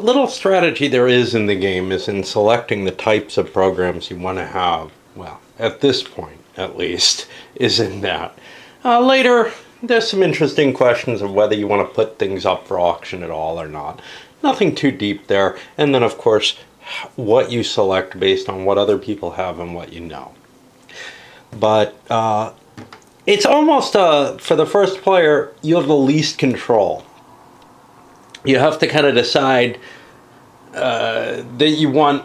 what little strategy there is in the game is in selecting the types of programs you want to have. Well, at this point, at least, is in that. Later, there's some interesting questions of whether you want to put things up for auction at all or not. Nothing too deep there. And then, of course, what you select based on what other people have and what you know. But it's almost, for the first player, you have the least control. You have to kind of decide that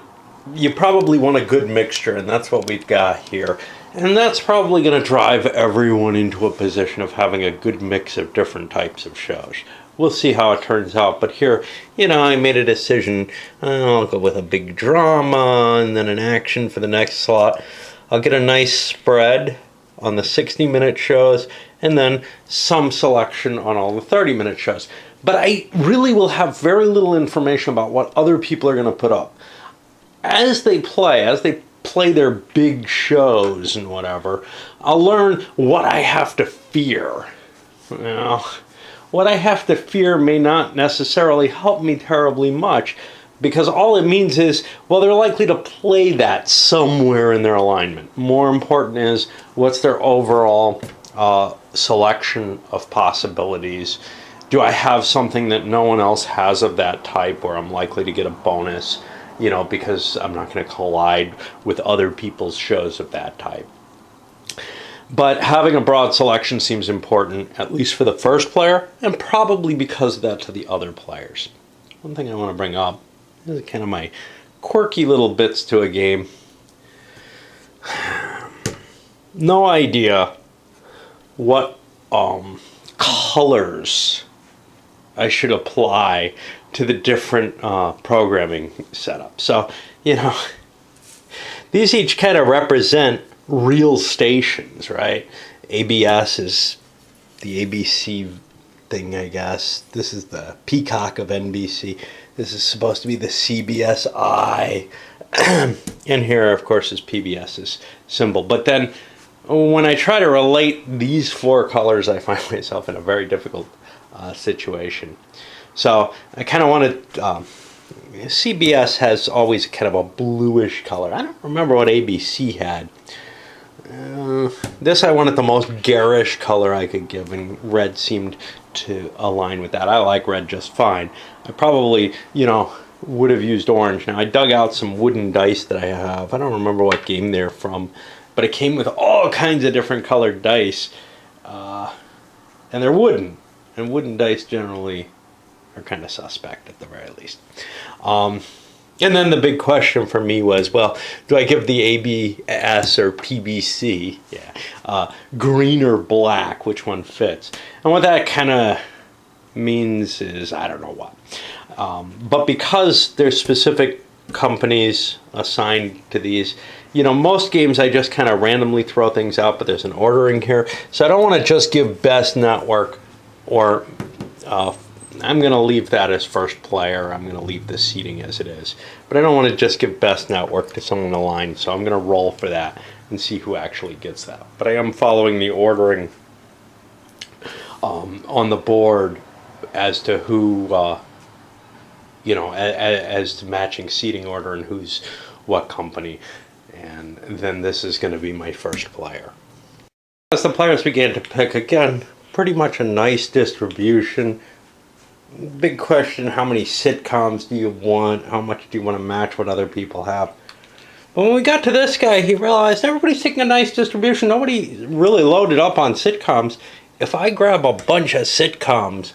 you probably want a good mixture, and that's what we've got here. And that's probably going to drive everyone into a position of having a good mix of different types of shows. We'll see how it turns out, but here, I made a decision. I'll go with a big drama and then an action for the next slot. I'll get a nice spread on the 60-minute shows and then some selection on all the 30-minute shows. But I really will have very little information about what other people are going to put up. As they play their big shows and whatever, I'll learn what I have to fear. What I have to fear may not necessarily help me terribly much, because all it means is, well, they're likely to play that somewhere in their alignment. More important is, what's their overall selection of possibilities? Do I have something that no one else has of that type where I'm likely to get a bonus, because I'm not going to collide with other people's shows of that type? But having a broad selection seems important, at least for the first player, and probably because of that to the other players. One thing I want to bring up is kind of my quirky little bits to a game. No idea what colors I should apply to the different programming setup. So, these each kind of represent real stations, right? ABS is the ABC thing, I guess. This is the Peacock of NBC. This is supposed to be the CBS-I. And here, of course, is PBS's symbol. But then, when I try to relate these four colors, I find myself in a very difficult situation. So I kind of wanted, CBS has always kind of a bluish color. I don't remember what ABC had. This I wanted the most garish color I could give, and red seemed to align with that. I like red just fine. I probably, would have used orange. Now I dug out some wooden dice that I have. I don't remember what game they're from, but it came with all kinds of different colored dice, and they're wooden. And wooden dice generally are kind of suspect at the very least. And then the big question for me was, well, do I give the ABS or PBC, green or black, which one fits? And what that kind of means is, I don't know what. But because there's specific companies assigned to these, most games I just kind of randomly throw things out, but there's an ordering here. So I don't want to just give best network, or I'm going to leave that as first player. I'm going to leave the seating as it is. But I don't want to just give best network to someone aligned, so I'm going to roll for that and see who actually gets that. But I am following the ordering on the board as to who, as to matching seating order and who's what company. And then this is going to be my first player. As the players began to pick, again, pretty much a nice distribution. Big question, how many sitcoms do you want? How much do you want to match what other people have? But when we got to this guy, he realized everybody's taking a nice distribution. Nobody really loaded up on sitcoms. If I grab a bunch of sitcoms,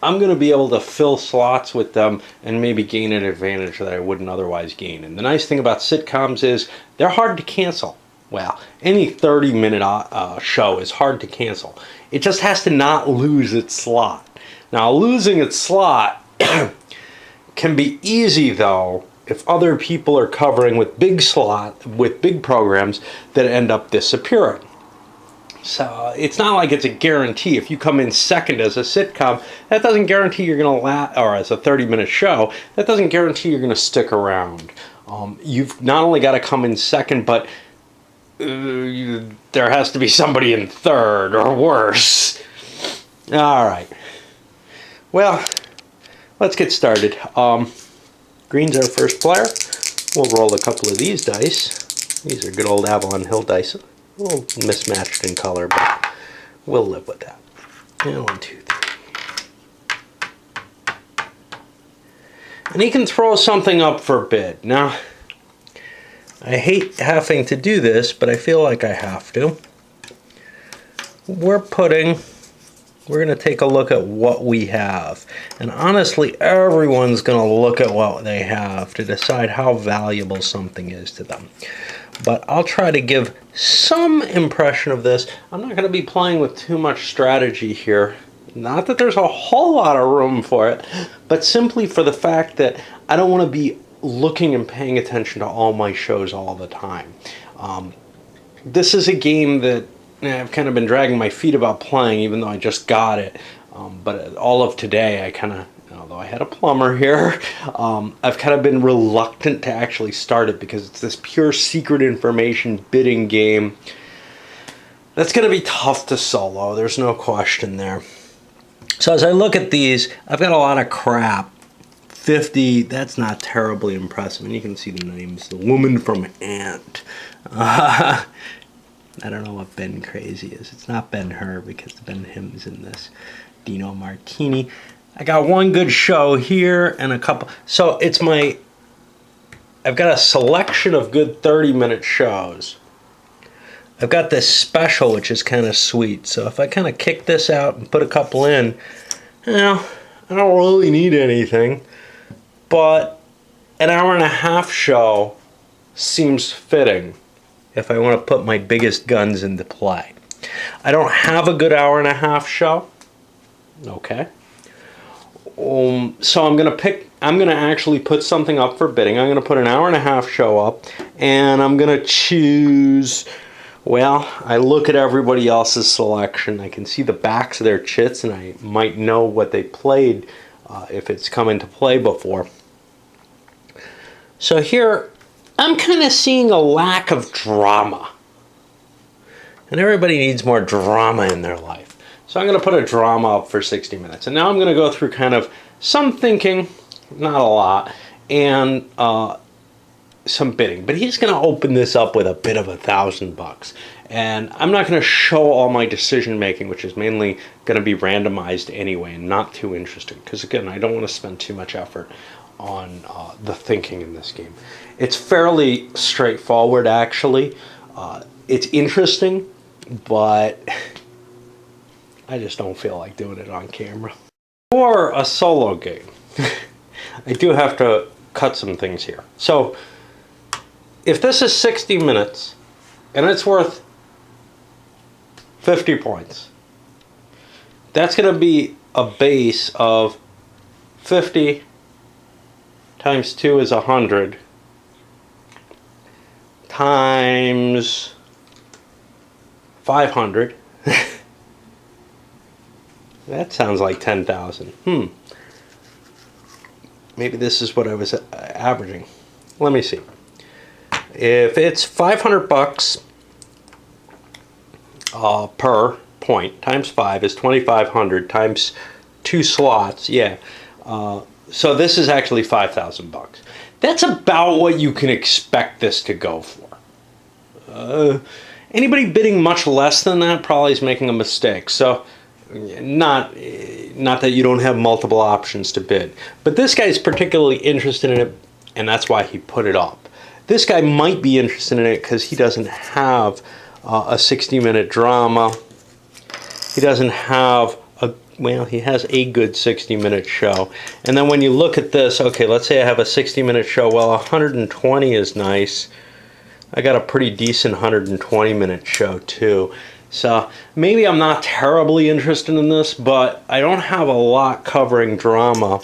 I'm going to be able to fill slots with them and maybe gain an advantage that I wouldn't otherwise gain. And the nice thing about sitcoms is they're hard to cancel. Well, any 30-minute show is hard to cancel. It just has to not lose its slot. Now, losing its slot can be easy, though, if other people are covering with big programs that end up disappearing. So it's not like it's a guarantee. If you come in second as a sitcom, that doesn't guarantee you're going to or as a 30-minute show, that doesn't guarantee you're going to stick around. You've not only got to come in second, but there has to be somebody in third or worse. All right. Well, let's get started. Green's our first player. We'll roll a couple of these dice. These are good old Avalon Hill dice. A little mismatched in color, but we'll live with that. And 1, 2, 3. And he can throw something up for bid. Now, I hate having to do this, but I feel like I have to. We're going to take a look at what we have. And honestly, everyone's going to look at what they have to decide how valuable something is to them. But I'll try to give some impression of this. I'm not going to be playing with too much strategy here. Not that there's a whole lot of room for it, but simply for the fact that I don't want to be looking and paying attention to all my shows all the time. This is a game that I've kind of been dragging my feet about playing, even though I just got it. But all of today, I kind of, although I had a plumber here, I've kind of been reluctant to actually start it because it's this pure secret information bidding game. That's going to be tough to solo. There's no question there. So as I look at these, I've got a lot of crap. 50, that's not terribly impressive. And you can see the names. The Woman from Ant. I don't know what Ben Crazy is. It's not Ben-Hur because the Ben-Him's in this. Dino Martini. I got one good show here and a couple. So it's I've got a selection of good 30-minute shows. I've got this special, which is kind of sweet. So if I kind of kick this out and put a couple in, I don't really need anything. But an hour-and-a-half show seems fitting if I want to put my biggest guns into play. I don't have a good hour-and-a-half show. Okay. So I'm going to actually put something up for bidding. I'm going to put an hour-and-a-half show up, and I'm going to choose. Well, I look at everybody else's selection. I can see the backs of their chits, and I might know what they played if it's come into play before. So here, I'm kind of seeing a lack of drama. And everybody needs more drama in their life. So I'm going to put a drama up for 60 minutes. And now I'm going to go through kind of some thinking, not a lot, and some bidding. But he's going to open this up with a bid of $1,000. And I'm not going to show all my decision making, which is mainly going to be randomized anyway and not too interesting. Because again, I don't want to spend too much effort on the thinking in this game. It's fairly straightforward, actually. It's interesting, but I just don't feel like doing it on camera. For a solo game, I do have to cut some things here. So, if this is 60 minutes, and it's worth 50 points, that's going to be a base of 50 times 2 is 100 times 500. That sounds like 10,000. Maybe this is what I was averaging. Let me see. If it's $500 per point times 5 is 2,500 times 2 slots. Yeah. So this is actually $5,000. That's about what you can expect this to go for. Anybody bidding much less than that probably is making a mistake. So not that you don't have multiple options to bid. But this guy's particularly interested in it, and that's why he put it up. This guy might be interested in it because he doesn't have a 60-minute drama. He doesn't have well, he has a good 60-minute show. And then when you look at this, okay, let's say I have a 60-minute show. Well, 120 is nice. I got a pretty decent 120-minute show, too. So maybe I'm not terribly interested in this, but I don't have a lot covering drama.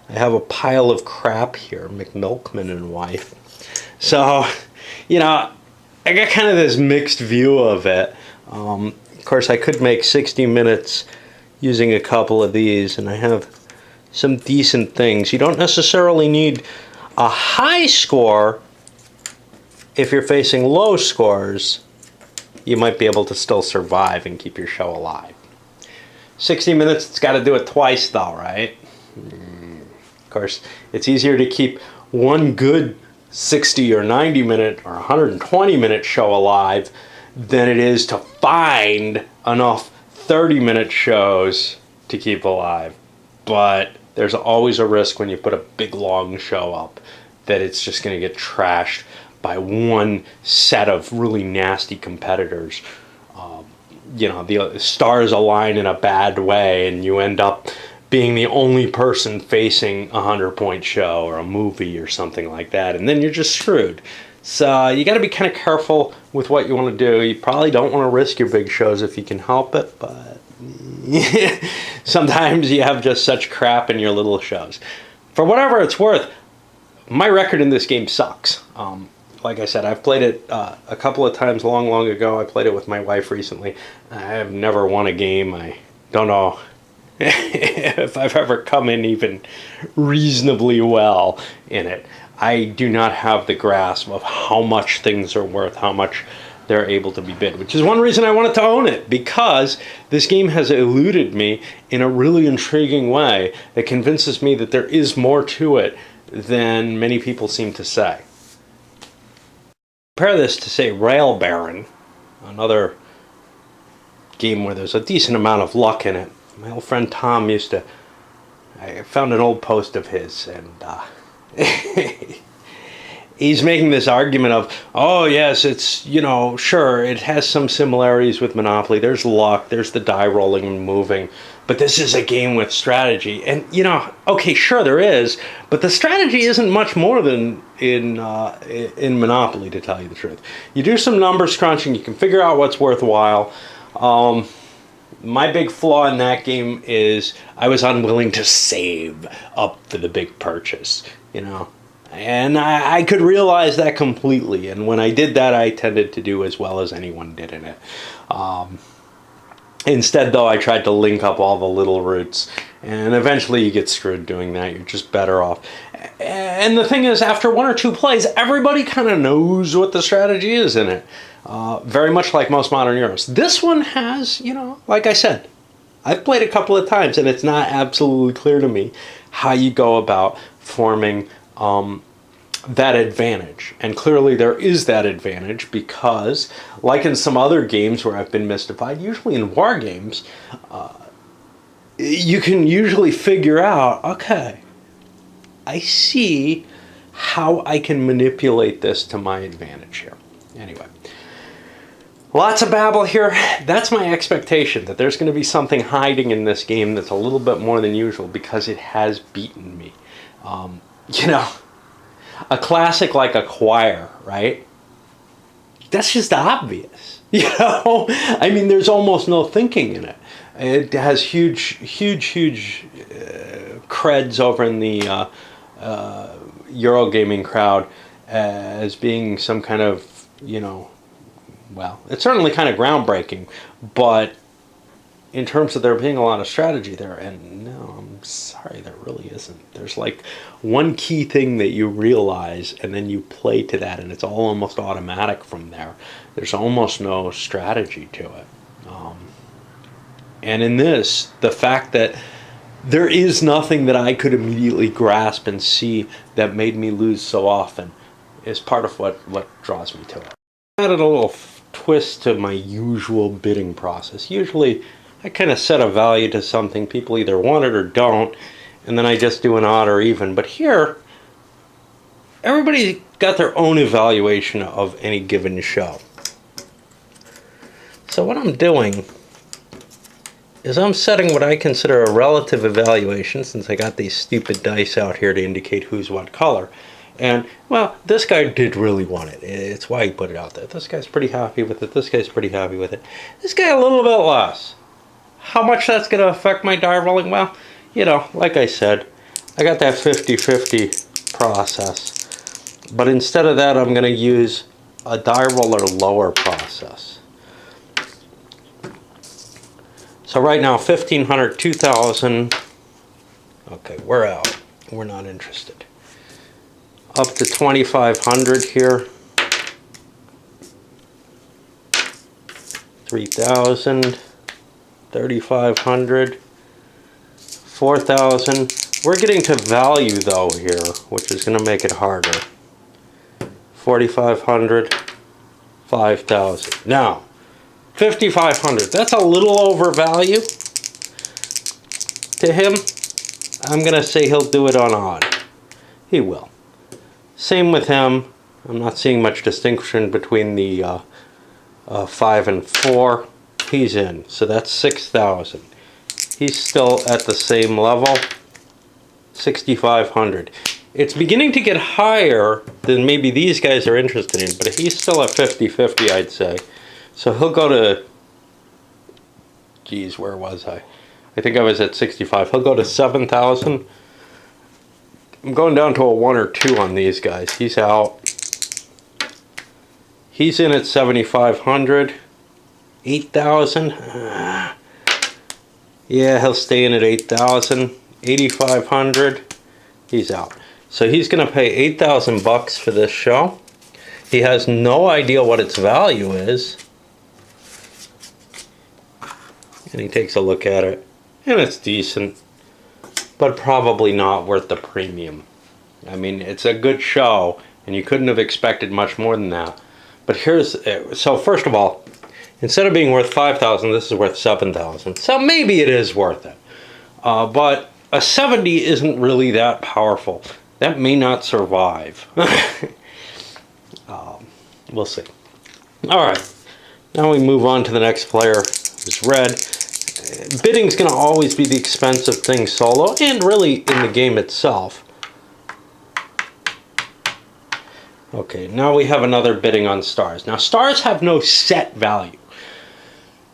I have a pile of crap here, McMilkman and wife. So, you know, I got kind of this mixed view of it. Of course, I could make 60 minutes using a couple of these, and I have some decent things. You don't necessarily need a high score. If you're facing low scores, you might be able to still survive and keep your show alive. 60 minutes, it's got to do it twice though, right? Of course, it's easier to keep one good 60 or 90 minute or 120 minute show alive than it is to find enough 30-minute shows to keep alive. But there's always a risk when you put a big long show up that it's just going to get trashed by one set of really nasty competitors. The stars align in a bad way and you end up being the only person facing a 100-point show or a movie or something like that, and then you're just screwed. So you got to be kind of careful with what you want to do. You probably don't want to risk your big shows if you can help it, but sometimes you have just such crap in your little shows. For whatever it's worth, my record in this game sucks. Like I said, I've played it a couple of times long ago. I played it with my wife recently. I have never won a game. I don't know if I've ever come in even reasonably well in it. I do not have the grasp of how much things are worth, how much they're able to be bid, which is one reason I wanted to own it, because this game has eluded me in a really intriguing way that convinces me that there is more to it than many people seem to say. Compare this to, say, Rail Baron, another game where there's a decent amount of luck in it. My old friend Tom I found an old post of his, and he's making this argument of, oh yes, it's, sure, it has some similarities with Monopoly. There's luck, there's the die rolling and moving, but this is a game with strategy. And, okay, sure there is, but the strategy isn't much more than in Monopoly, to tell you the truth. You do some numbers crunching, you can figure out what's worthwhile. My big flaw in that game is I was unwilling to save up for the big purchase, And I could realize that completely. And when I did that, I tended to do as well as anyone did in it. Instead, though, I tried to link up all the little routes. And eventually you get screwed doing that. You're just better off. And the thing is, after one or two plays, everybody kind of knows what the strategy is in it. Very much like most modern Euros. This one has, like I said, I've played a couple of times, and it's not absolutely clear to me how you go about forming that advantage. And clearly there is that advantage because, like in some other games where I've been mystified, usually in war games, you can usually figure out, okay, I see how I can manipulate this to my advantage here. Anyway, lots of babble here. That's my expectation, that there's going to be something hiding in this game that's a little bit more than usual because it has beaten me. A classic like Acquire, right? That's just obvious. I mean, there's almost no thinking in it. It has huge creds over in the Eurogaming crowd as being some kind of, well, it's certainly kind of groundbreaking, but in terms of there being a lot of strategy there, and no, I'm sorry, there really isn't. There's like one key thing that you realize, and then you play to that, and it's all almost automatic from there. There's almost no strategy to it. And in this, the fact that there is nothing that I could immediately grasp and see that made me lose so often is part of what draws me to it. I added a little twist to my usual bidding process. Usually I kind of set a value to something, people either want it or don't, and then I just do an odd or even. But here, everybody got their own evaluation of any given show. So what I'm doing is I'm setting what I consider a relative evaluation, since I got these stupid dice out here to indicate who's what color. And, well, this guy did really want it. It's why he put it out there. This guy's pretty happy with it. This guy's pretty happy with it. This guy a little bit less. How much that's going to affect my die rolling? Well, like I said, I got that 50-50 process. But instead of that, I'm going to use a die roller lower process. So right now, 1,500, 2,000. Okay, we're out. We're not interested. Up to 2,500 here. 3,000, 3,500, 4,000. We're getting to value though here, which is going to make it harder. 4,500, 5,000. Now, 5,500. That's a little overvalue to him. I'm going to say he'll do it on odd. He will. Same with him. I'm not seeing much distinction between the 5 and 4. He's in. So that's 6,000. He's still at the same level. 6,500. It's beginning to get higher than maybe these guys are interested in, but he's still at 50-50, I'd say. So he'll go to, geez, where was I? I think I was at 65. He'll go to 7,000. I'm going down to a 1 or 2 on these guys. He's out. He's in at 7,500. 8,000. Yeah, he'll stay in at 8,000. 8,500. He's out. So he's going to pay 8,000 bucks for this show. He has no idea what its value is. And he takes a look at it. And it's decent. But probably not worth the premium. I mean, it's a good show. And you couldn't have expected much more than that. But here's... So first of all, instead of being worth 5,000, this is worth 7,000. So maybe it is worth it. But a 70 isn't really that powerful. That may not survive. We'll see. Alright. Now we move on to the next player, who's red. Bidding's going to always be the expensive thing solo, and really in the game itself. Okay, now we have another bidding on stars. Now stars have no set value.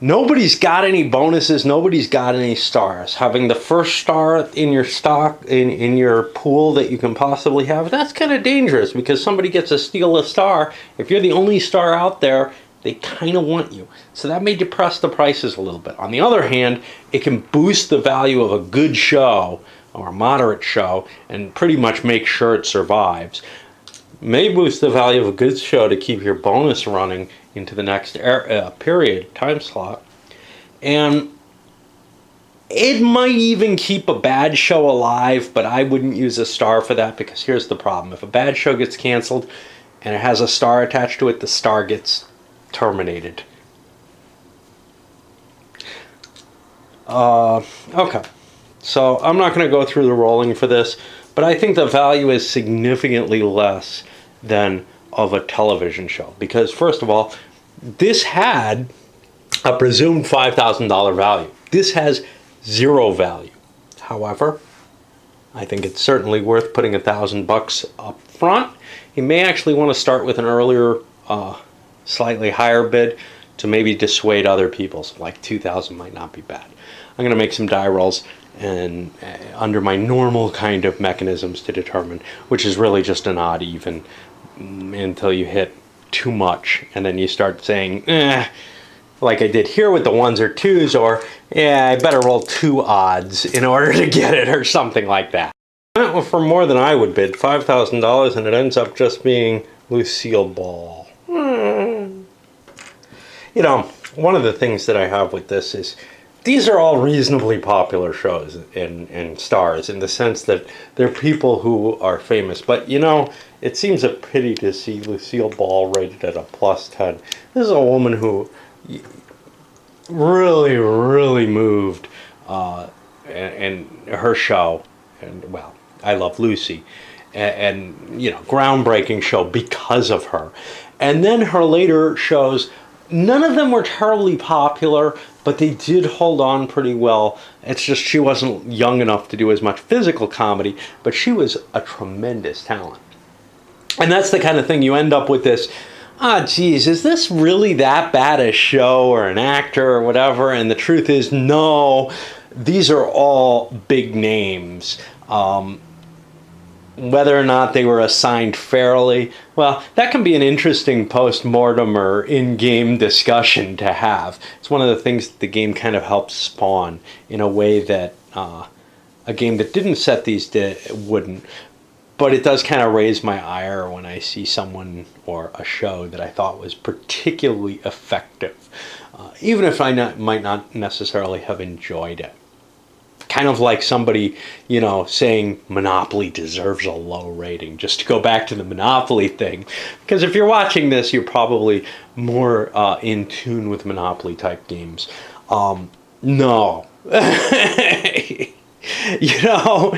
Nobody's got any bonuses, nobody's got any stars. Having the first star in your stock, in your pool that you can possibly have, that's kind of dangerous because somebody gets to steal a star. If you're the only star out there, they kind of want you. So that may depress the prices a little bit. On the other hand, it can boost the value of a good show or a moderate show and pretty much make sure it survives. May boost the value of a good show to keep your bonus running into the next period, time slot. And it might even keep a bad show alive, but I wouldn't use a star for that because here's the problem. If a bad show gets canceled and it has a star attached to it, the star gets terminated. Okay. So I'm not going to go through the rolling for this, but I think the value is significantly less than of a television show. Because first of all, this had a presumed $5,000 value. This has zero value. However, I think it's certainly worth putting $1,000 up front. You may actually want to start with an earlier, slightly higher bid to maybe dissuade other people. So like 2,000 might not be bad. I'm going to make some die rolls and under my normal kind of mechanisms to determine, which is really just an odd even until you hit too much and then you start saying like I did here with the 1s or 2s, or yeah, I better roll 2 odds in order to get it or something like that. For more than I would bid, $5,000, and it ends up just being Lucille Ball. You know, one of the things that I have with this is these are all reasonably popular shows and stars in the sense that they're people who are famous. But, you know, it seems a pity to see Lucille Ball rated at a +10. This is a woman who really, really moved in her show. And, well, I Love Lucy. And, you know, groundbreaking show because of her. And then her later shows, none of them were terribly popular, but they did hold on pretty well. It's just she wasn't young enough to do as much physical comedy, but she was a tremendous talent. And that's the kind of thing you end up with this, geez, is this really that bad a show or an actor or whatever? And the truth is, no, these are all big names. Whether or not they were assigned fairly, well, that can be an interesting post-mortem or in-game discussion to have. It's one of the things that the game kind of helps spawn in a way that a game that didn't set these wouldn't. But it does kind of raise my ire when I see someone or a show that I thought was particularly effective, even if I might not necessarily have enjoyed it. Kind of like somebody, you know, saying Monopoly deserves a low rating, just to go back to the Monopoly thing. Because if you're watching this, you're probably more in tune with Monopoly type games. No. You know,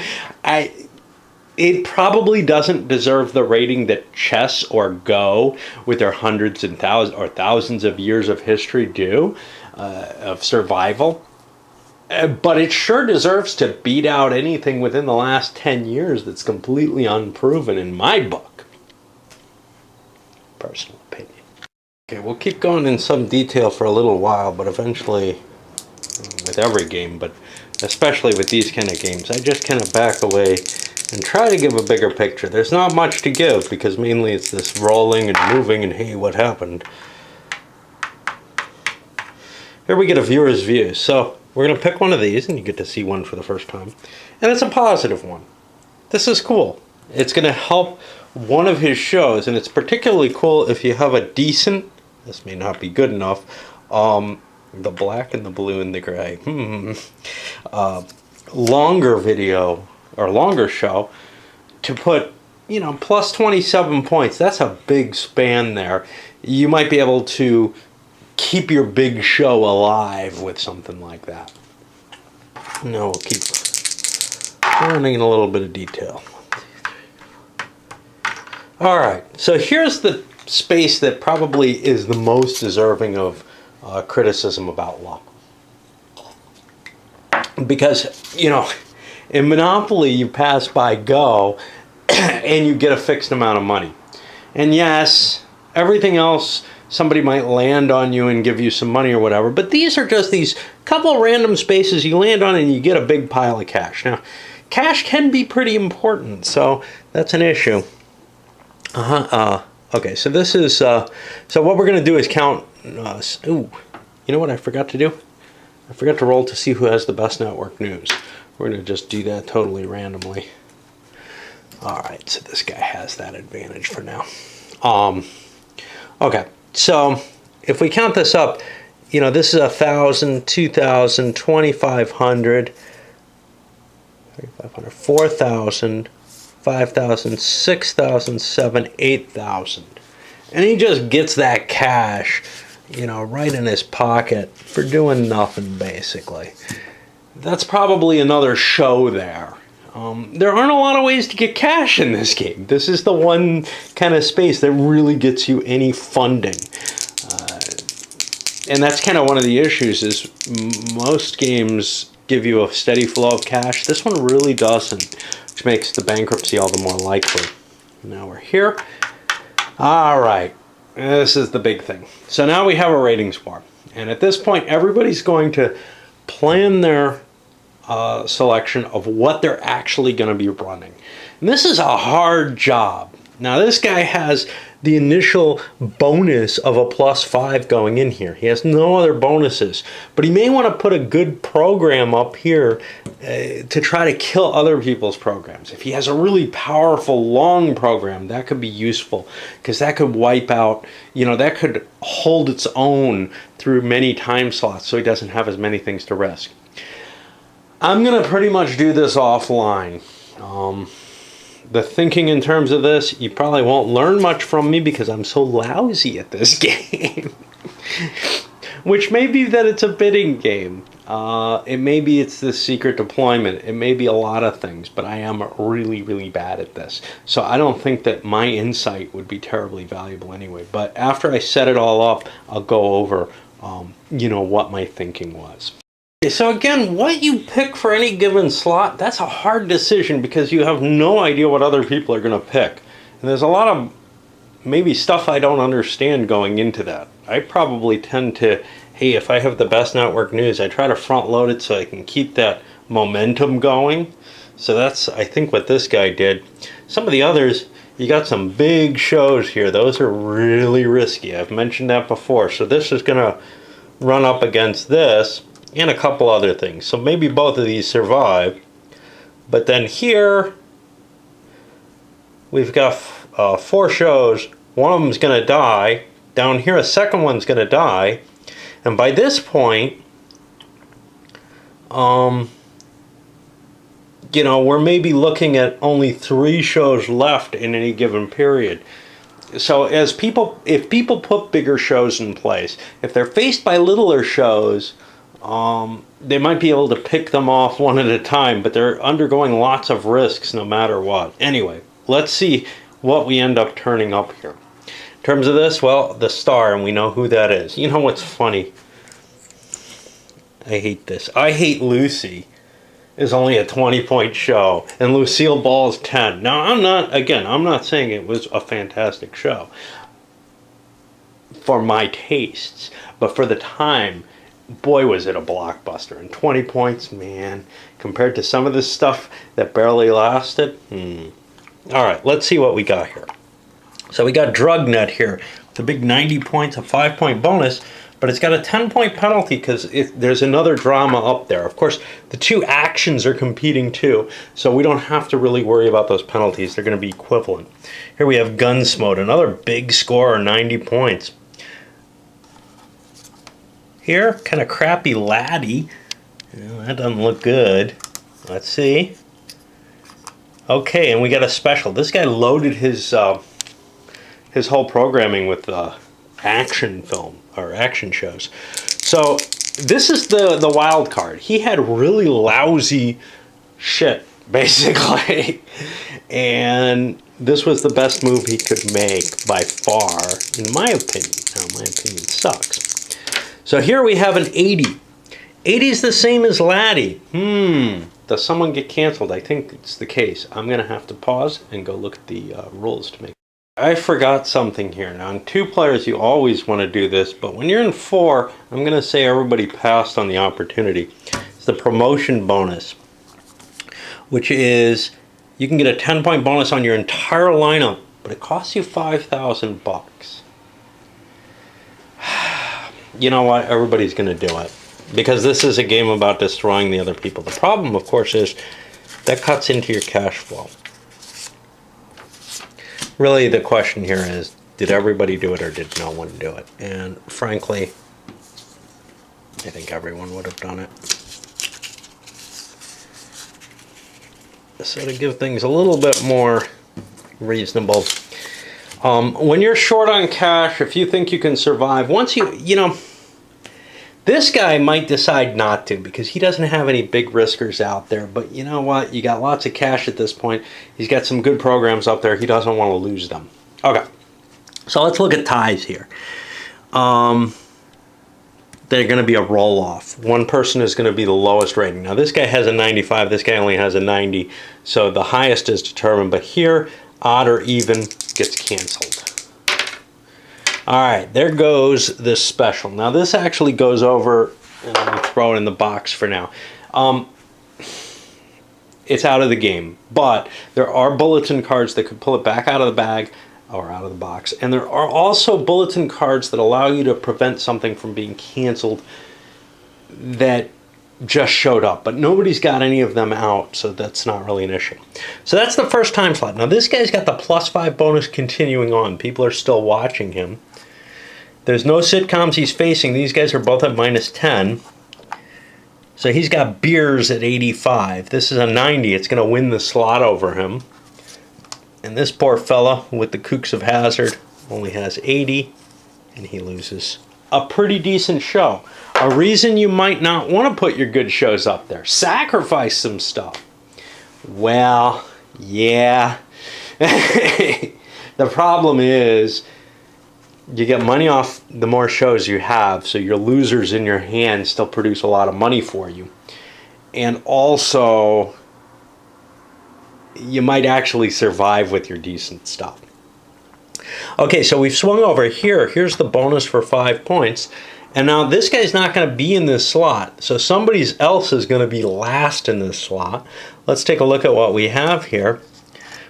it probably doesn't deserve the rating that chess or Go, with their hundreds and thousands of years of history, do, of survival. But it sure deserves to beat out anything within the last 10 years that's completely unproven in my book. Personal opinion. Okay, we'll keep going in some detail for a little while, but eventually, with every game, but especially with these kind of games, I just kind of back away and try to give a bigger picture. There's not much to give, because mainly it's this rolling and moving and hey, what happened? Here we get a viewer's view. So we're going to pick one of these, and you get to see one for the first time. And it's a positive one. This is cool. It's going to help one of his shows, and it's particularly cool if you have a decent, this may not be good enough, the black and the blue and the gray, longer video, or longer show, to put, you know, plus 27 points. That's a big span there. You might be able to keep your big show alive with something like that. Now we'll keep running in a little bit of detail. Alright, so here's the space that probably is the most deserving of criticism about luck. Because, you know, in Monopoly you pass by Go and you get a fixed amount of money. And yes, everything else, somebody might land on you and give you some money or whatever, but these are just these couple random spaces you land on and you get a big pile of cash. Now, cash can be pretty important, so that's an issue. Okay, so this is, so what we're going to do is count, ooh, you know what I forgot to do? I forgot to roll to see who has the best network news. We're going to just do that totally randomly. Alright, so this guy has that advantage for now. Okay, so if we count this up, you know, this is 1,000, 2,000, 2,500, 3,500, 4,000, 5,000, 6,000, 7,000, 8,000. And he just gets that cash, you know, right in his pocket for doing nothing, basically. That's probably another show there. There aren't a lot of ways to get cash in this game. This is the one kind of space that really gets you any funding. And that's kind of one of the issues, is most games give you a steady flow of cash. This one really doesn't, which makes the bankruptcy all the more likely. Now we're here. All right, this is the big thing. So now we have a ratings war. And at this point, everybody's going to plan their selection of what they're actually going to be running. And this is a hard job. Now this guy has the initial bonus of a +5 going in here. He has no other bonuses, but he may want to put a good program up here to try to kill other people's programs. If he has a really powerful long program, that could be useful, because that could wipe out, you know, that could hold its own through many time slots, so he doesn't have as many things to risk. I'm going to pretty much do this offline. The thinking in terms of this, you probably won't learn much from me because I'm so lousy at this game. Which may be that it's a bidding game. It may be it's the secret deployment. It may be a lot of things, but I am really, really bad at this. So I don't think that my insight would be terribly valuable anyway. But after I set it all up, I'll go over, you know, what my thinking was. So again, what you pick for any given slot, that's a hard decision because you have no idea what other people are going to pick. And there's a lot of maybe stuff I don't understand going into that. I probably tend to, hey, if I have the best network news, I try to front load it so I can keep that momentum going. So that's, I think, what this guy did. Some of the others, you got some big shows here. Those are really risky. I've mentioned that before. So this is going to run up against this and a couple other things. So maybe both of these survive. But then here, we've got 4 shows. One of them's going to die. Down here, a second one's going to die. And by this point, you know, we're maybe looking at only 3 shows left in any given period. So if people put bigger shows in place, if they're faced by littler shows, they might be able to pick them off one at a time, but they're undergoing lots of risks no matter what. Anyway, let's see what we end up turning up here. In terms of this, well, the star, and we know who that is. You know what's funny? I hate this. I Hate Lucy is only a 20-point show, and Lucille Ball is 10. Now, I'm not saying it was a fantastic show for my tastes, but for the time, boy, was it a blockbuster. And 20 points, man, compared to some of this stuff that barely lasted. All right, let's see what we got here. So we got Drugnet here. It's a big 90 points, a 5-point bonus, but it's got a 10-point penalty because there's another drama up there. Of course, the 2 actions are competing too, so we don't have to really worry about those penalties. They're going to be equivalent. Here we have Gunsmoke, another big score, 90 points. Here, kind of crappy Laddie. That doesn't look good. Let's see. Okay, and we got a special. This guy loaded his whole programming with action film or action shows. So this is the wild card. He had really lousy shit, basically, and this was the best move he could make by far, in my opinion. Now, my opinion sucks. So here we have an 80. 80 is the same as Laddie. Does someone get canceled? I think it's the case. I'm going to have to pause and go look at the rules to make. I forgot something here. Now, in 2 players, you always want to do this, but when you're in 4, I'm going to say everybody passed on the opportunity. It's the promotion bonus, which is you can get a 10-point bonus on your entire lineup, but it costs you $5,000. You know what? Everybody's going to do it because this is a game about destroying the other people. The problem, of course, is that cuts into your cash flow. Really, the question here is, did everybody do it or did no one do it? And frankly, I think everyone would have done it. So to give things a little bit more reasonable, when you're short on cash, if you think you can survive, once you know, this guy might decide not to because he doesn't have any big riskers out there. But you know what? You got lots of cash at this point. He's got some good programs up there. He doesn't want to lose them. Okay, so let's look at ties here. They're going to be a roll-off. One person is going to be the lowest rating. Now, this guy has a 95. This guy only has a 90. So the highest is determined. But here, odd or even gets canceled. All right, there goes this special. Now, this actually goes over, and I'm going to throw it in the box for now. It's out of the game, but there are bulletin cards that could pull it back out of the bag or out of the box. And there are also bulletin cards that allow you to prevent something from being canceled that just showed up, but nobody's got any of them out, so that's not really an issue. So that's the first time slot. Now, this guy's got the +5 bonus continuing on. People are still watching him. There's no sitcoms he's facing. These guys are both at -10. So he's got Beers at 85. This is a 90. It's going to win the slot over him. And this poor fella with the Kooks of Hazard only has 80, and he loses. A pretty decent show. A reason you might not want to put your good shows up there. Sacrifice some stuff. Well, yeah. The problem is you get money off the more shows you have, so your losers in your hand still produce a lot of money for you. And also, you might actually survive with your decent stuff. Okay, so we've swung over here. Here's the bonus for 5 points. And now this guy's not going to be in this slot, so somebody else is going to be last in this slot. Let's take a look at what we have here.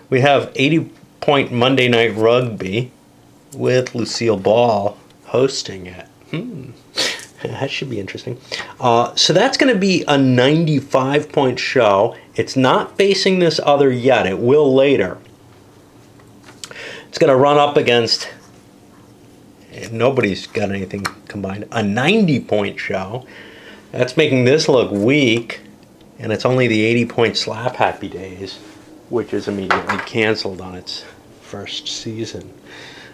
We have 80-point Monday Night Rugby with Lucille Ball hosting it. That should be interesting. So that's going to be a 95-point show. It's not facing this other yet. It will later. It's going to run up against, if nobody's got anything combined, a 90-point show. That's making this look weak. And it's only the 80-point Slap Happy Days, which is immediately canceled on its first season.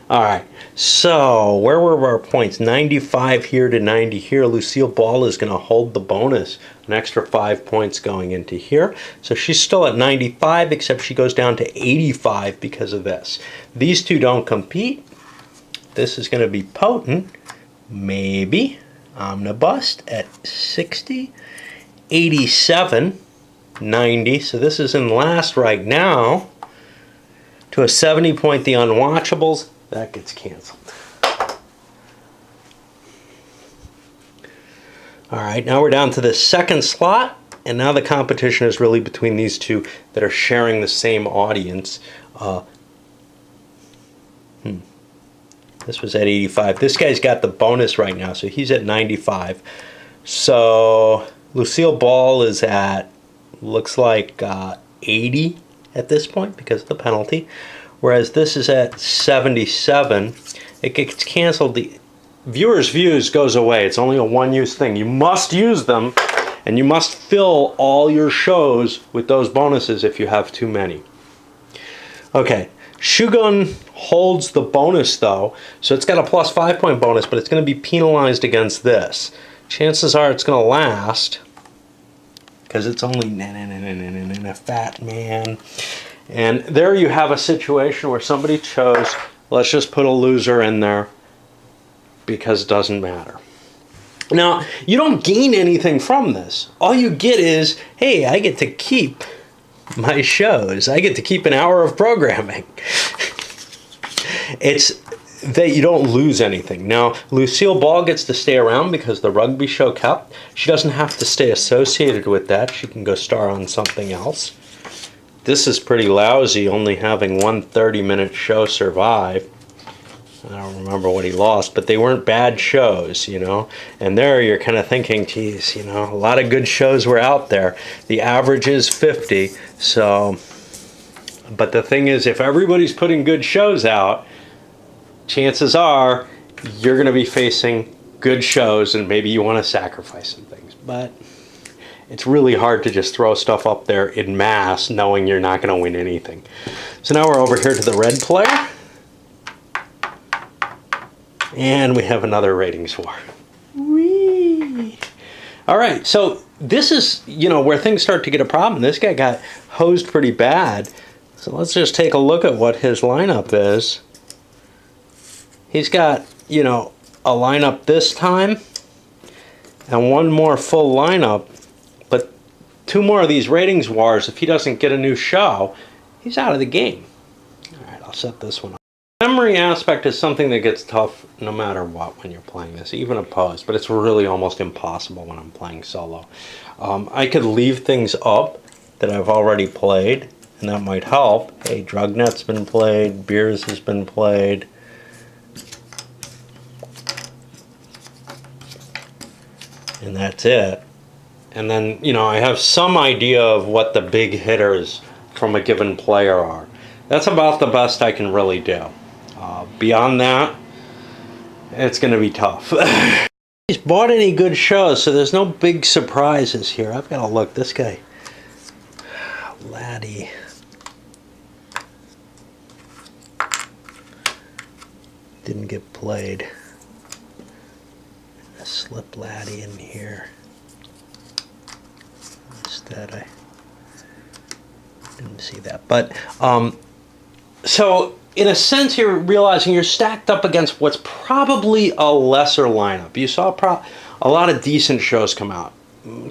All right, so where were our points? 95 here to 90 here. Lucille Ball is going to hold the bonus, an extra 5 points going into here. So she's still at 95, except she goes down to 85 because of this. These two don't compete. This is going to be potent. Maybe. Omnibust at 60. 87. 90. So this is in last right now. To a 70 point, the Unwatchables. That gets canceled. All right, now we're down to the second slot, and now the competition is really between these two that are sharing the same audience. This was at 85. This guy's got the bonus right now, so he's at 95. So Lucille Ball is at, looks like 80 at this point because of the penalty. Whereas this is at 77. It gets canceled. The viewers' views goes away. It's only a one-use thing. You must use them, and you must fill all your shows with those bonuses if you have too many. Okay, Shogun holds the bonus though, so it's got a plus 5 point bonus, but it's going to be penalized against this. Chances are it's going to last because it's only a fat man. And there you have a situation where somebody chose, let's just put a loser in there because it doesn't matter. Now, you don't gain anything from this. All you get is, hey, I get to keep my shows. I get to keep an hour of programming. It's that you don't lose anything. Now, Lucille Ball gets to stay around because the rugby show kept. She doesn't have to stay associated with that. She can go star on something else. This is pretty lousy, only having one 30-minute show survive. I don't remember what he lost, but they weren't bad shows, you know. And there you're kind of thinking, geez, you know, a lot of good shows were out there. The average is 50, so... But the thing is, if everybody's putting good shows out, chances are you're going to be facing good shows, and maybe you want to sacrifice some things. But it's really hard to just throw stuff up there in mass knowing you're not going to win anything. So now we're over here to the red player. And we have another ratings war. Whee! All right, so this is, you know, where things start to get a problem. This guy got hosed pretty bad. So let's just take a look at what his lineup is. He's got, you know, a lineup this time and one more full lineup. But two more of these ratings wars, if he doesn't get a new show, he's out of the game. All right, I'll set this one up. Memory aspect is something that gets tough no matter what when you're playing this, even opposed, but it's really almost impossible when I'm playing solo. I could leave things up that I've already played, and that might help. Hey, Drugnet's been played, Beers has been played. And that's it. And then, you know, I have some idea of what the big hitters from a given player are. That's about the best I can really do. Beyond that, it's going to be tough. He's bought any good shows, so there's no big surprises here. I've got to look. This guy, Laddie. Didn't get played. I slipped Laddie in here. Instead, I didn't see that. But, so in a sense, you're realizing you're stacked up against what's probably a lesser lineup. You saw a lot of decent shows come out.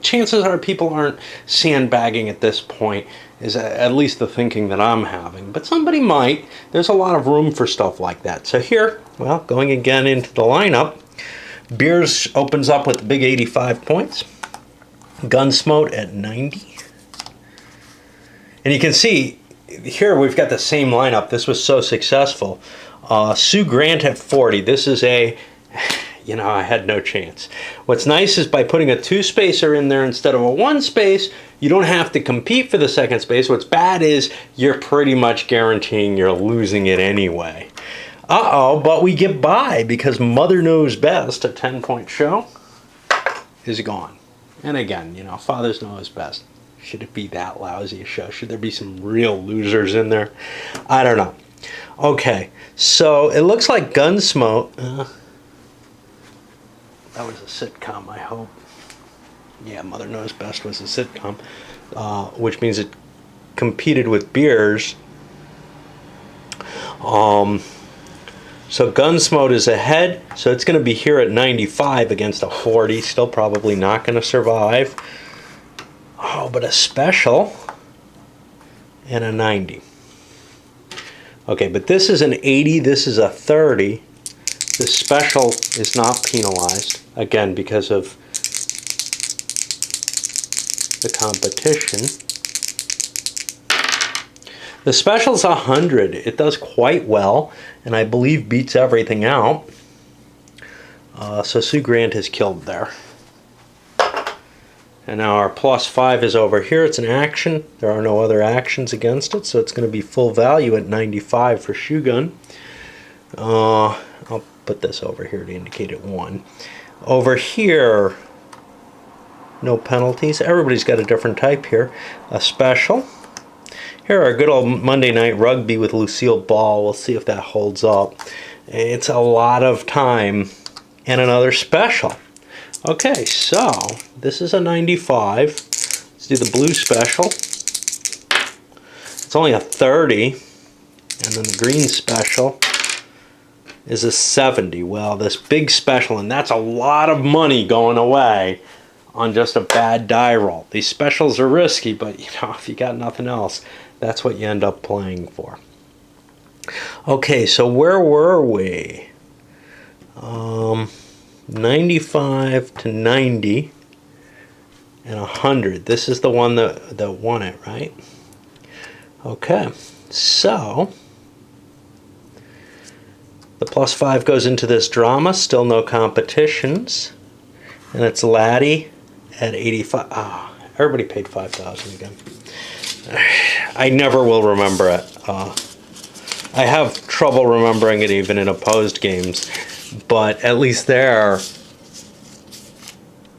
Chances are people aren't sandbagging at this point, is at least the thinking that I'm having. But somebody might. There's a lot of room for stuff like that. So here, well, going again into the lineup, Beers opens up with big 85 points. Gunsmoke at 90. And you can see, here we've got the same lineup. This was so successful. Sue Grant at 40. This is a, you know, I had no chance. What's nice is by putting a two-spacer in there instead of a one-space, you don't have to compete for the second space. What's bad is you're pretty much guaranteeing you're losing it anyway. Uh-oh, but we get by because Mother Knows Best, a 10-point show, is gone. And again, you know, fathers know his best. Should it be that lousy a show? Should there be some real losers in there? I don't know. Okay, so it looks like Gunsmoke. That was a sitcom, I hope. Yeah, Mother Knows Best was a sitcom, which means it competed with beers. So Gunsmoke is ahead, so it's going to be here at 95 against a 40. Still probably not going to survive. Oh, but a special and a 90. Okay, but this is an 80, this is a 30. The special is not penalized, again, because of the competition. The special's 100. It does quite well, and I believe beats everything out. So Sue Grant is killed there. And now our +5 is over here. It's an action. There are no other actions against it, so it's going to be full value at 95 for Shogun. I'll put this over here to indicate it won. Over here, no penalties. Everybody's got a different type here. A special. Here, our good old Monday Night Rugby with Lucille Ball. We'll see if that holds up. It's a lot of time. And another special. Okay, so this is a 95. Let's do the blue special. It's only a 30. And then the green special is a 70. Well, this big special, and that's a lot of money going away on just a bad die roll. These specials are risky, but you know, if you got nothing else, that's what you end up playing for. Okay, so where were we? 95 to 90 and 100. This is the one that won it, right? Okay, so the +5 goes into this drama. Still no competitions. And it's Laddie at 85. Ah, everybody paid 5,000 again. I never will remember it. I have trouble remembering it even in opposed games. But at least there,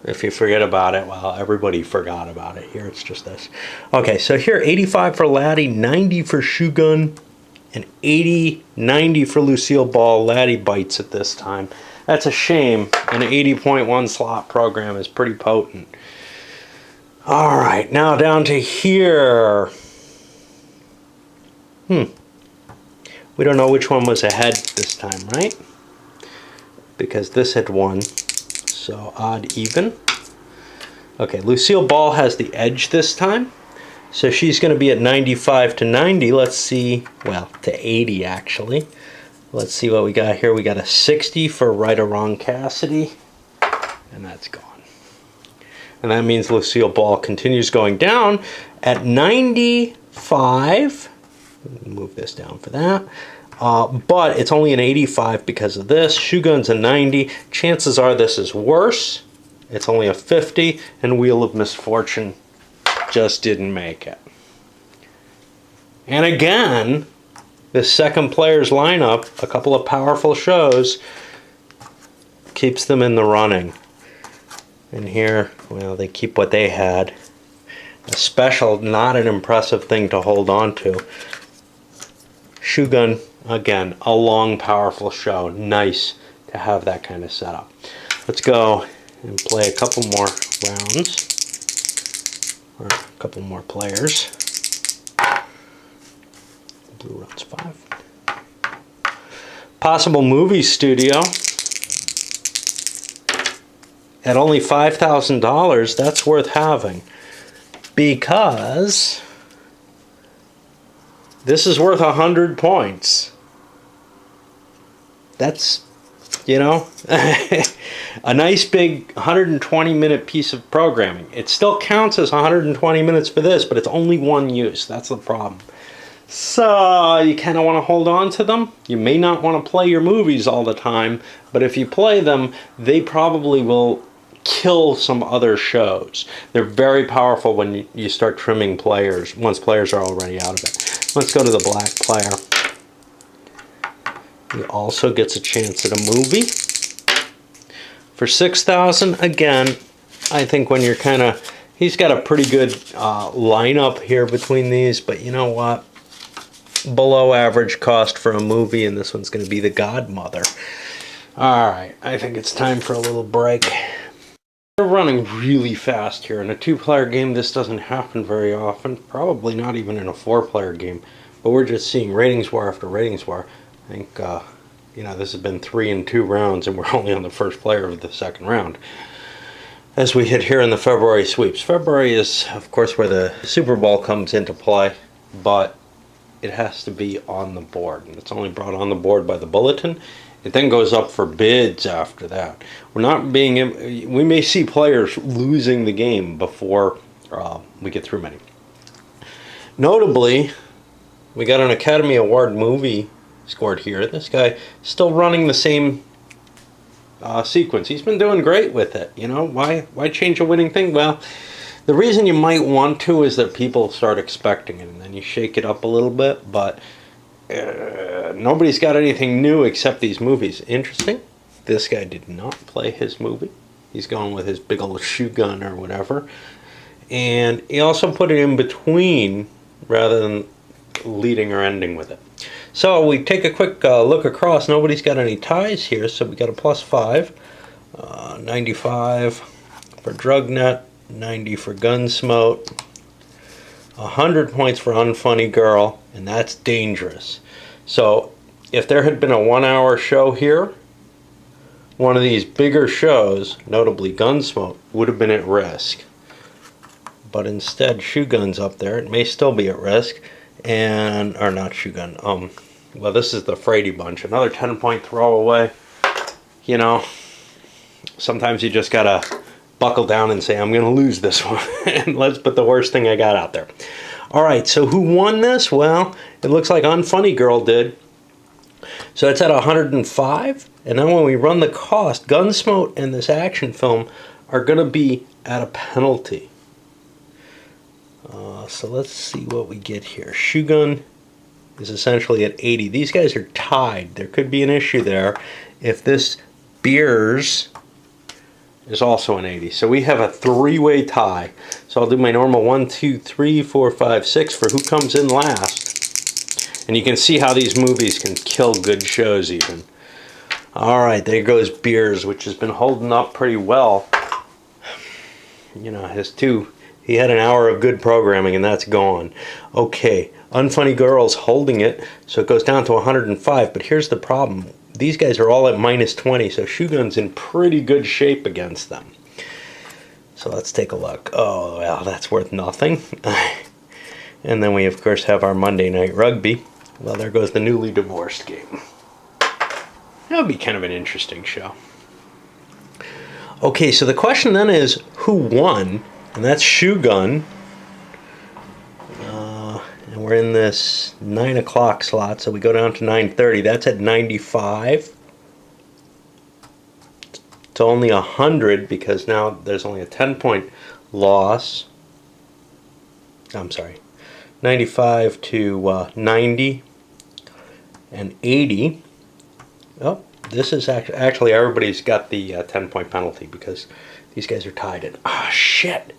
if you forget about it, well, everybody forgot about it. Here it's just this. Okay, so here 85 for Laddie, 90 for Shogun, and 90 for Lucille Ball. Laddie bites it this time. That's a shame. An 80.1 slot program is pretty potent. All right, now down to here. We don't know which one was ahead this time, right? Because this had won. So odd even. Okay, Lucille Ball has the edge this time. So she's going to be at 95 to 90. Let's see, well, to 80 actually. Let's see what we got here. We got a 60 for Right or Wrong Cassidy. And that's gone. And that means Lucille Ball continues going down at 95. Move this down for that. But it's only an 85 because of this. Shogun's a 90. Chances are this is worse. It's only a 50. And Wheel of Misfortune just didn't make it. And again, this second player's lineup, a couple of powerful shows, keeps them in the running. And here, well, they keep what they had. A special, not an impressive thing to hold on to. Shogun, again, a long, powerful show. Nice to have that kind of setup. Let's go and play a couple more rounds. Or a couple more players. Blue runs 5. Possible movie studio. At only $5,000, that's worth having. Because this is worth 100 points. That's, you know, a nice big 120-minute piece of programming. It still counts as 120 minutes for this, but it's only one use. That's the problem. So you kind of want to hold on to them. You may not want to play your movies all the time, but if you play them, they probably will kill some other shows. They're very powerful when you start trimming players, once players are already out of it. Let's go to the black player. He also gets a chance at a movie. For $6,000, again, I think when you're kind of, He's got a pretty good lineup here between these, but you know what? Below average cost for a movie, and this one's going to be The Godmother. Alright, I think it's time for a little break. We're running really fast here. In a 2-player game, this doesn't happen very often. Probably not even in a 4-player game. But we're just seeing ratings war after ratings war. I think, this has been 3 and 2 rounds, and we're only on the first player of the second round. As we hit here in the February sweeps. February is, of course, where the Super Bowl comes into play, but it has to be on the board. And it's only brought on the board by the bulletin. It then goes up for bids after that. We may see players losing the game before we get through many. Notably, we got an Academy Award movie scored here. This guy still running the same sequence. He's been doing great with it. Why change a winning thing? Well, the reason you might want to is that people start expecting it, and then you shake it up a little bit, but nobody's got anything new except these movies. Interesting. This guy did not play his movie. He's going with his big old shoe gun or whatever. And he also put it in between rather than leading or ending with it. So we take a quick look across. Nobody's got any ties here, so we got a +5. 95 for Drugnet, 90 for Gunsmote, 100 points for Unfunny Girl, and that's dangerous. So if there had been a 1-hour show here, one of these bigger shows, notably Gunsmoke, would have been at risk. But instead, Shoe Gun's up there. It may still be at risk. Or not Shoe Gun. Well, this is the Frady Bunch. Another 10-point throwaway. Sometimes you just gotta buckle down and say, I'm gonna lose this one. And let's put the worst thing I got out there. Alright, so who won this? Well, it looks like Unfunny Girl did. So it's at 105. And then when we run the cost, Gunsmoke and this action film are gonna be at a penalty. So let's see what we get here. Shoe Gun is essentially at 80. These guys are tied. There could be an issue there if this Beers is also an 80. So we have a 3-way tie. So I'll do my normal 1, 2, 3, 4, 5, 6 for who comes in last. And you can see how these movies can kill good shows even. Alright, there goes Beers, which has been holding up pretty well. He had an hour of good programming, and that's gone. Okay, Unfunny Girl's holding it, so it goes down to 105. But here's the problem. These guys are all at -20, so Shoe Gun's in pretty good shape against them. So let's take a look. Oh, well, that's worth nothing. And then we, of course, have our Monday Night Rugby. Well, there goes the newly divorced game. That would be kind of an interesting show. Okay, so the question then is, who won? And that's Shoe Gun. And we're in this 9 o'clock slot, so we go down to 9:30. That's at 95. It's only 100 because now there's only a 10-point loss. I'm sorry. 95 to 90 and 80. Oh, this is actually everybody's got the 10-point penalty because these guys are tied at. Ah, shit.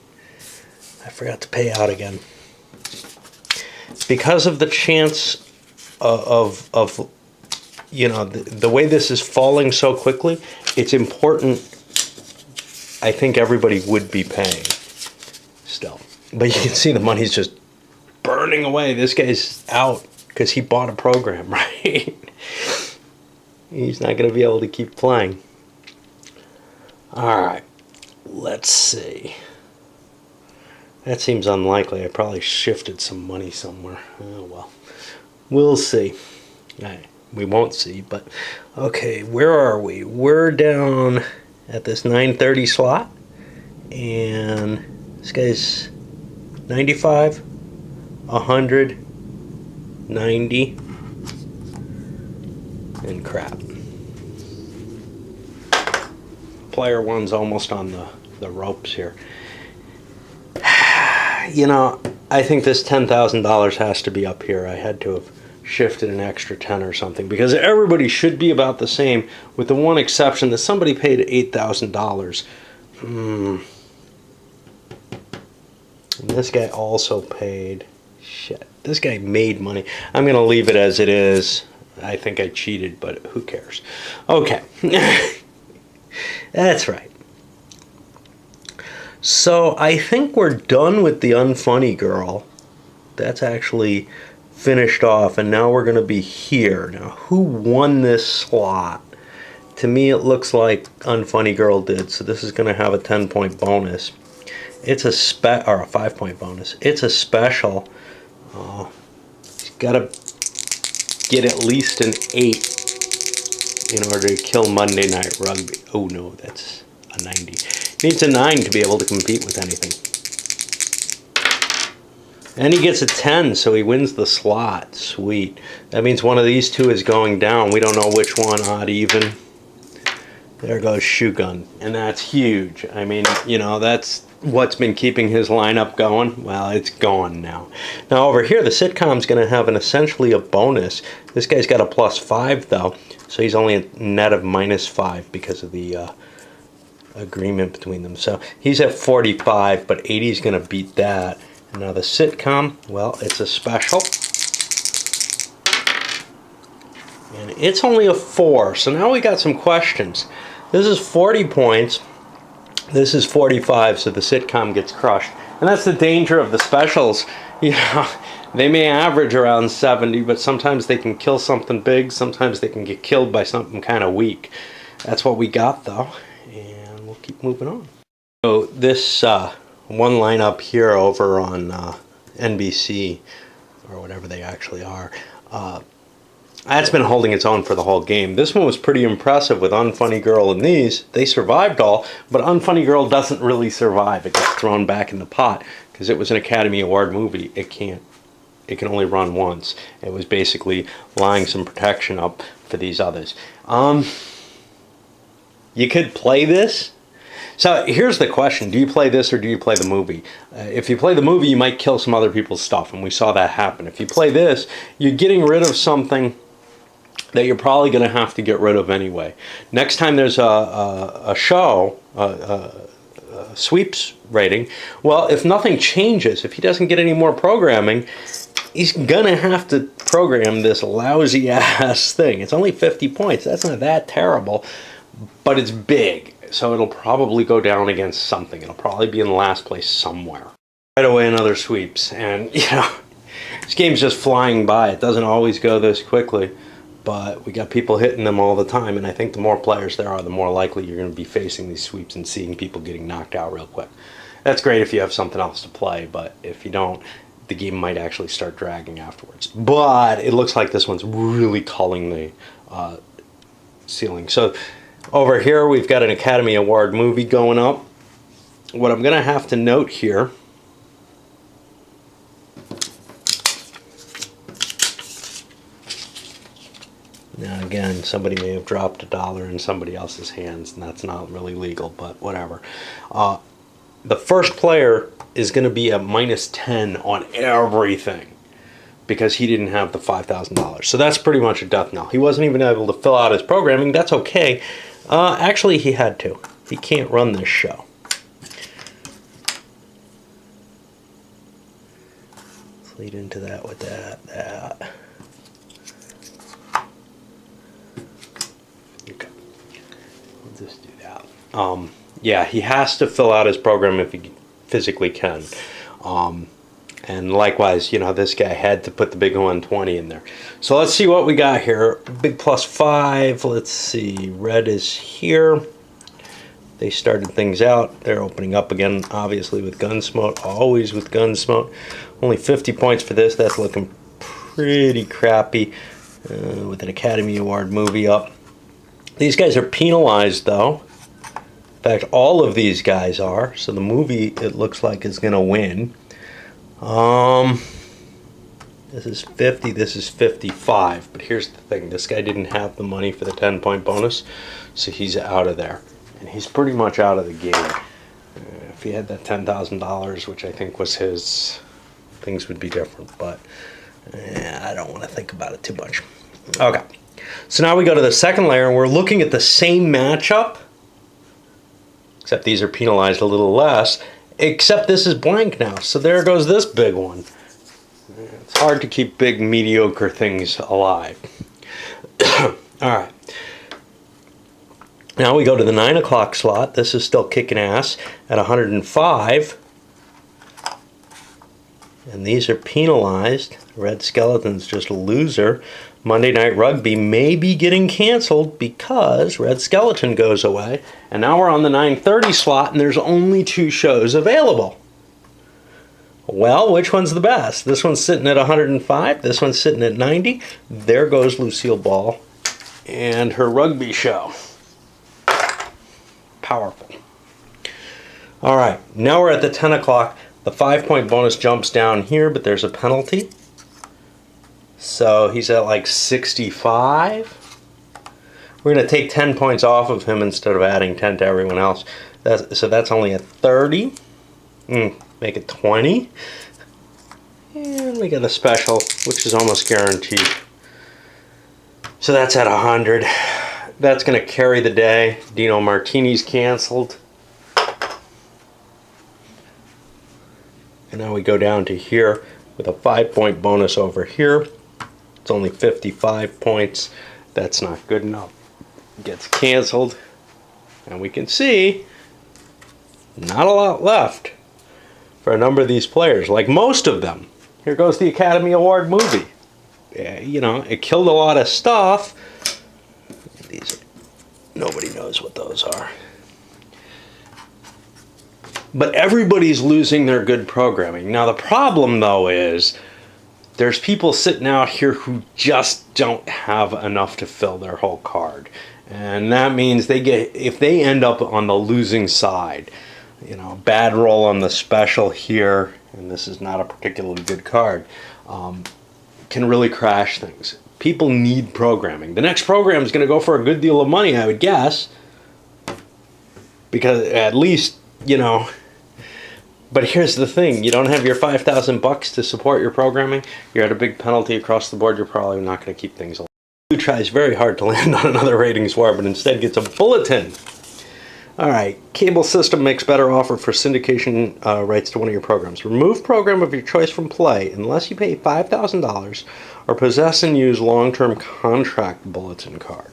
I forgot to pay out again. Because of the chance of the way this is falling so quickly, it's important. I think everybody would be paying still. But you can see the money's just burning away. This guy's out because he bought a program, right? He's not going to be able to keep playing. All right. Let's see. That seems unlikely. I probably shifted some money somewhere. Oh, well. We'll see. We won't see, but... Okay, where are we? We're down at this 9:30 slot. And this guy's 95, 100, 90, and crap. Player one's almost on the ropes here. I think this $10,000 has to be up here. I had to have shifted an extra 10 or something because everybody should be about the same, with the one exception that somebody paid $8,000. And this guy also paid. Shit, this guy made money. I'm going to leave it as it is. I think I cheated, but who cares? Okay. That's right. So I think we're done with the Unfunny Girl. That's actually finished off, and now we're going to be here. Now, who won this slot? To me, it looks like Unfunny Girl did, so this is going to have a 10-point bonus. It's a or a 5-point bonus. It's a special. He's got to get at least an 8 in order to kill Monday Night Rugby. Oh no, that's a 90. He needs a 9 to be able to compete with anything. And he gets a 10, so he wins the slot. Sweet. That means one of these two is going down. We don't know which one, odd, even. There goes Shogun. And that's huge. I mean, you know, that's what's been keeping his lineup going. Well, it's gone now. Now, over here, the sitcom's going to have essentially a bonus. This guy's got a +5, though. So he's only a net of -5 because of the agreement between them. So he's at 45, but 80 is going to beat that. And now the sitcom, well, it's a special. And it's only a 4. So now we got some questions. This is 40 points. This is 45, so the sitcom gets crushed. And that's the danger of the specials. You know, they may average around 70, but sometimes they can kill something big. Sometimes they can get killed by something kind of weak. That's what we got, though. And we'll keep moving on. So this one lineup here over on NBC, or whatever they actually are, that's been holding its own for the whole game. This one was pretty impressive with Unfunny Girl and these. They survived all, but Unfunny Girl doesn't really survive. It gets thrown back in the pot because it was an Academy Award movie. It can only run once. It was basically lying some protection up for these others. You could play this. So here's the question. Do you play this or do you play the movie? If you play the movie, you might kill some other people's stuff, and we saw that happen. If you play this, you're getting rid of something that you're probably going to have to get rid of anyway. Next time there's a show, a sweeps rating, well, if nothing changes, if he doesn't get any more programming, he's going to have to program this lousy-ass thing. It's only 50 points. That's not that terrible, but it's big. So it'll probably go down against something. It'll probably be in last place somewhere. Right away, another sweeps. And, you know, this game's just flying by. It doesn't always go this quickly. But we got people hitting them all the time. And I think the more players there are, the more likely you're going to be facing these sweeps and seeing people getting knocked out real quick. That's great if you have something else to play. But if you don't, the game might actually start dragging afterwards. But it looks like this one's really culling the ceiling. So over here, we've got an Academy Award movie going up. What I'm going to have to note here, now again, somebody may have dropped $1 in somebody else's hands, and that's not really legal, but whatever. The first player is going to be at -10 on everything because he didn't have the $5,000. So that's pretty much a death knell. He wasn't even able to fill out his programming. That's okay. Actually, he had to. He can't run this show. Let's lead into that with that. Okay. We'll just do that. Yeah, he has to fill out his program if he physically can. And likewise, you know, this guy had to put the big 120 in there. So let's see what we got here. Big +5. Let's see. Red is here. They started things out. They're opening up again, obviously, with Gunsmoke. Always with Gunsmoke. Only 50 points for this. That's looking pretty crappy with an Academy Award movie up. These guys are penalized, though. In fact, all of these guys are. So the movie, it looks like, is going to win. This is 50, this is 55, but here's the thing, this guy didn't have the money for the 10-point bonus, so he's out of there, and he's pretty much out of the game. If he had that $10,000, which I think was his, things would be different, but I don't want to think about it too much. Okay, so now we go to the second layer, and we're looking at the same matchup, except these are penalized a little less, Except this is blank now, so there goes this big one. It's hard to keep big, mediocre things alive. All right. Now we go to the 9 o'clock slot. This is still kicking ass at 105. And these are penalized. Red Skeleton's just a loser. Monday Night Rugby may be getting canceled because Red Skeleton goes away. And now we're on the 9:30 slot and there's only 2 shows available. Well, which one's the best? This one's sitting at 105. This one's sitting at 90. There goes Lucille Ball and her rugby show. Powerful. All right, now we're at the 10 o'clock. The 5-point bonus jumps down here, but there's a penalty. So he's at like 65. We're going to take 10 points off of him instead of adding 10 to everyone else. So that's only at 30. Make it 20. And we get a special, which is almost guaranteed. So that's at 100. That's going to carry the day. Dino Martini's canceled. And now we go down to here with a 5-point bonus over here. It's only 55 points. That's not good enough. Gets canceled. And we can see not a lot left for a number of these players, like most of them. Here goes the Academy Award movie. Yeah, you know, it killed a lot of stuff. These, nobody knows what those are. But everybody's losing their good programming. Now the problem though is there's people sitting out here who just don't have enough to fill their whole card. And that means if they end up on the losing side, you know, bad roll on the special here, and this is not a particularly good card, can really crash things. People need programming. The next program is going to go for a good deal of money, I would guess, because at least, you know. But here's the thing, you don't have your $5,000 to support your programming, you're at a big penalty across the board, you're probably not going to keep things alive. Who tries very hard to land on another ratings war, but instead gets a bulletin. Alright, cable system makes better offer for syndication rights to one of your programs. Remove program of your choice from play unless you pay $5,000 or possess and use long-term contract bulletin card.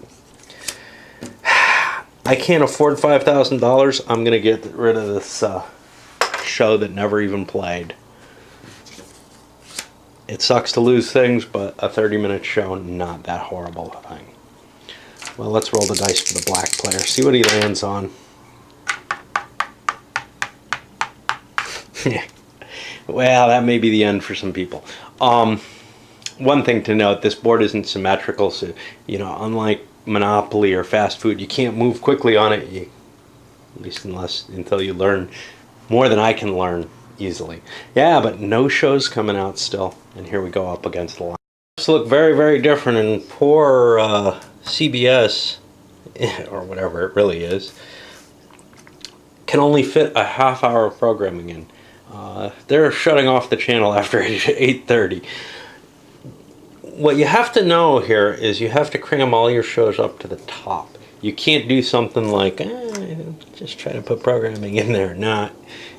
I can't afford $5,000, I'm going to get rid of this show that never even played. It sucks to lose things, but a 30-minute show, not that horrible a thing. Well, let's roll the dice for the black player. See what he lands on. Well, that may be the end for some people. One thing to note, this board isn't symmetrical, so, you know, unlike Monopoly or fast food, you can't move quickly on it, at least until you learn more than I can learn easily. Yeah, but no shows coming out still. And here we go up against the line. This look very, very different, and poor CBS, or whatever it really is, can only fit a half hour of programming in. They're shutting off the channel after 8:30. What you have to know here is you have to cram all your shows up to the top. You can't do something like, just try to put programming in there. Nah,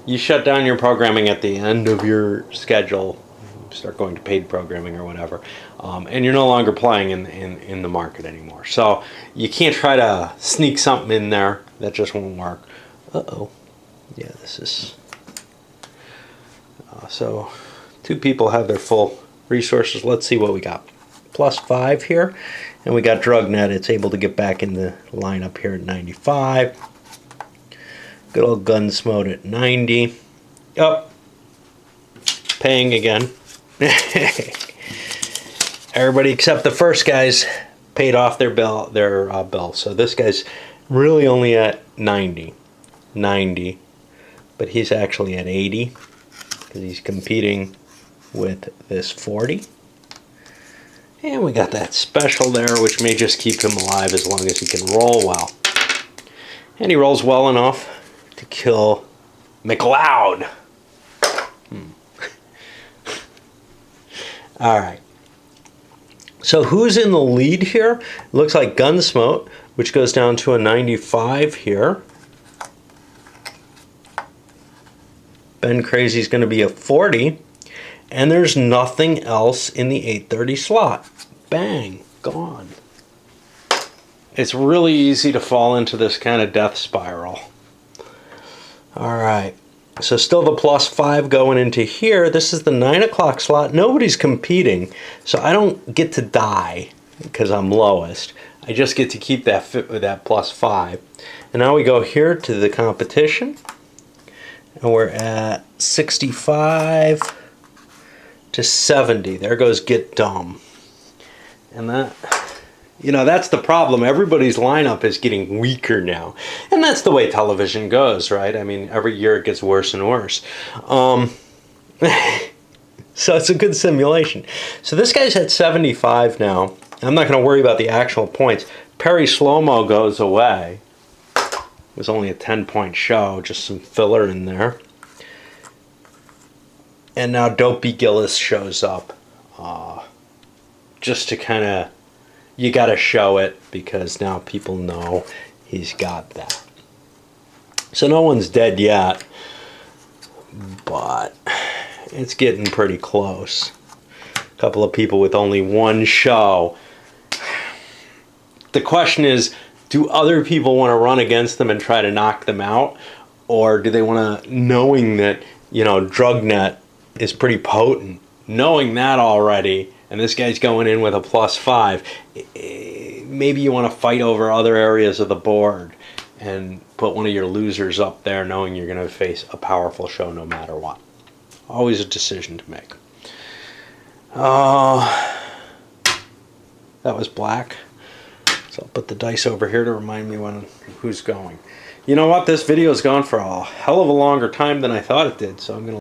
you shut down your programming at the end of your schedule, start going to paid programming or whatever, and you're no longer playing in the market anymore. So you can't try to sneak something in there. That just won't work. Uh-oh. Yeah, this is... so 2 people have their full resources. Let's see what we got. +5 here. And we got DrugNet. It's able to get back in the lineup here at 95. Good old Gunsmoke at 90. Oh, paying again. Everybody except the first guy's paid off their bill. So this guy's really only at 90. But he's actually at 80 because he's competing with this 40. And we got that special there, which may just keep him alive as long as he can roll well. And he rolls well enough to kill McLeod. Alright. So who's in the lead here? It looks like Gunsmoke, which goes down to a 95 here. Ben Crazy's going to be a 40. And there's nothing else in the 830 slot. Bang, gone. It's really easy to fall into this kind of death spiral. All right. So still the +5 going into here. This is the 9 o'clock slot. Nobody's competing. So I don't get to die because I'm lowest. I just get to keep that +5. And now we go here to the competition. And we're at 65 to 70. There goes Get Dumb. And that, you know, that's the problem. Everybody's lineup is getting weaker now. And that's the way television goes, right? I mean, every year it gets worse and worse. So it's a good simulation. So this guy's at 75 now. I'm not going to worry about the actual points. Perry Slow-Mo goes away. It was only a 10-point show, just some filler in there. And now Dopey Gillis shows up. Just to kind of, you got to show it because now people know he's got that. So no one's dead yet, but it's getting pretty close. A couple of people with only one show. The question is, do other people want to run against them and try to knock them out? Or do they want to, knowing that, you know, Drugnet is pretty potent, knowing that already, and this guy's going in with a +5, maybe you want to fight over other areas of the board and put one of your losers up there knowing you're going to face a powerful show no matter what. Always a decision to make. That was black. So I'll put the dice over here to remind me who's going. You know what? This video's gone for a hell of a longer time than I thought it did, so I'm going to